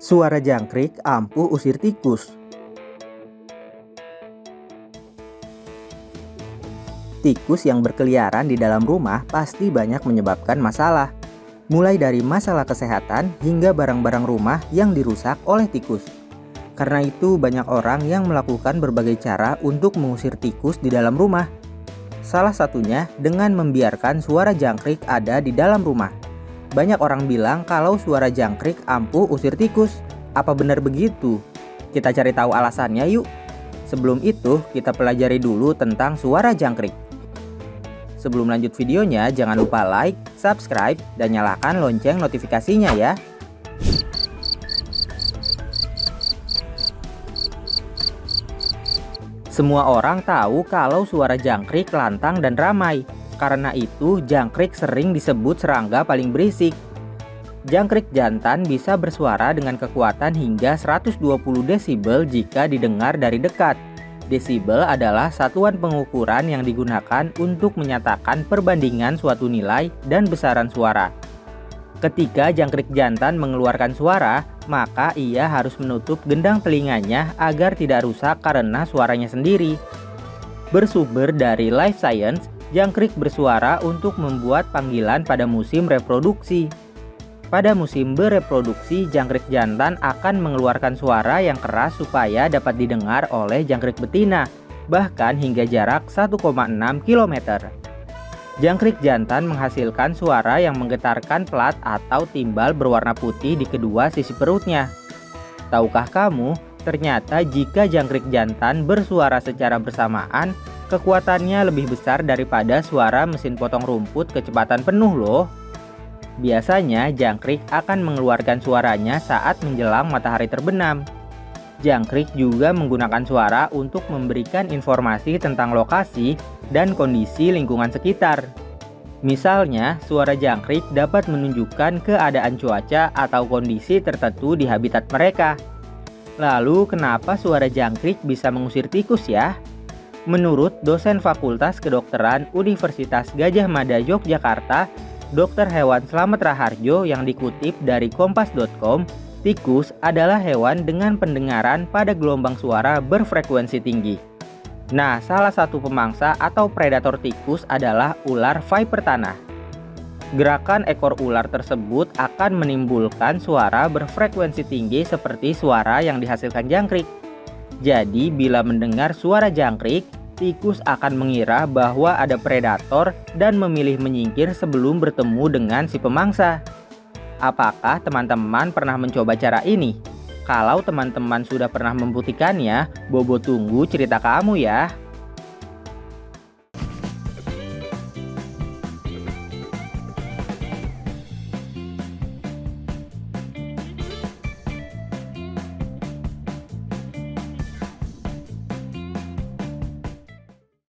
Suara jangkrik ampuh usir tikus. Tikus yang berkeliaran di dalam rumah pasti banyak menyebabkan masalah. Mulai dari masalah kesehatan hingga barang-barang rumah yang dirusak oleh tikus. Karena itu banyak orang yang melakukan berbagai cara untuk mengusir tikus di dalam rumah. Salah satunya dengan membiarkan suara jangkrik ada di dalam rumah. Banyak orang bilang kalau suara jangkrik ampuh usir tikus. Apa benar begitu? Kita cari tahu alasannya yuk. Sebelum itu, kita pelajari dulu tentang suara jangkrik. Sebelum lanjut videonya, jangan lupa like, subscribe, dan nyalakan lonceng notifikasinya ya. Semua orang tahu kalau suara jangkrik lantang dan ramai. Karena itu, jangkrik sering disebut serangga paling berisik. Jangkrik jantan bisa bersuara dengan kekuatan hingga 120 desibel jika didengar dari dekat. Desibel adalah satuan pengukuran yang digunakan untuk menyatakan perbandingan suatu nilai dan besaran suara. Ketika jangkrik jantan mengeluarkan suara, maka ia harus menutup gendang telinganya agar tidak rusak karena suaranya sendiri. Bersumber dari Life Science, jangkrik bersuara untuk membuat panggilan pada musim reproduksi. Pada musim bereproduksi, jangkrik jantan akan mengeluarkan suara yang keras supaya dapat didengar oleh jangkrik betina, bahkan hingga jarak 1,6 km. Jangkrik jantan menghasilkan suara yang menggetarkan plat atau timbal berwarna putih di kedua sisi perutnya. Tahukah kamu, ternyata jika jangkrik jantan bersuara secara bersamaan, kekuatannya lebih besar daripada suara mesin potong rumput kecepatan penuh loh. Biasanya jangkrik akan mengeluarkan suaranya saat menjelang matahari terbenam. Jangkrik juga menggunakan suara untuk memberikan informasi tentang lokasi dan kondisi lingkungan sekitar. Misalnya, suara jangkrik dapat menunjukkan keadaan cuaca atau kondisi tertentu di habitat mereka. Lalu, kenapa suara jangkrik bisa mengusir tikus ya? Menurut dosen Fakultas Kedokteran Universitas Gadjah Mada Yogyakarta, Dokter Hewan Slamet Raharjo yang dikutip dari kompas.com, tikus adalah hewan dengan pendengaran pada gelombang suara berfrekuensi tinggi. Nah, salah satu pemangsa atau predator tikus adalah ular viper tanah. Gerakan ekor ular tersebut akan menimbulkan suara berfrekuensi tinggi seperti suara yang dihasilkan jangkrik. Jadi, bila mendengar suara jangkrik, tikus akan mengira bahwa ada predator dan memilih menyingkir sebelum bertemu dengan si pemangsa. Apakah teman-teman pernah mencoba cara ini? Kalau teman-teman sudah pernah membuktikannya, Bobo tunggu cerita kamu ya.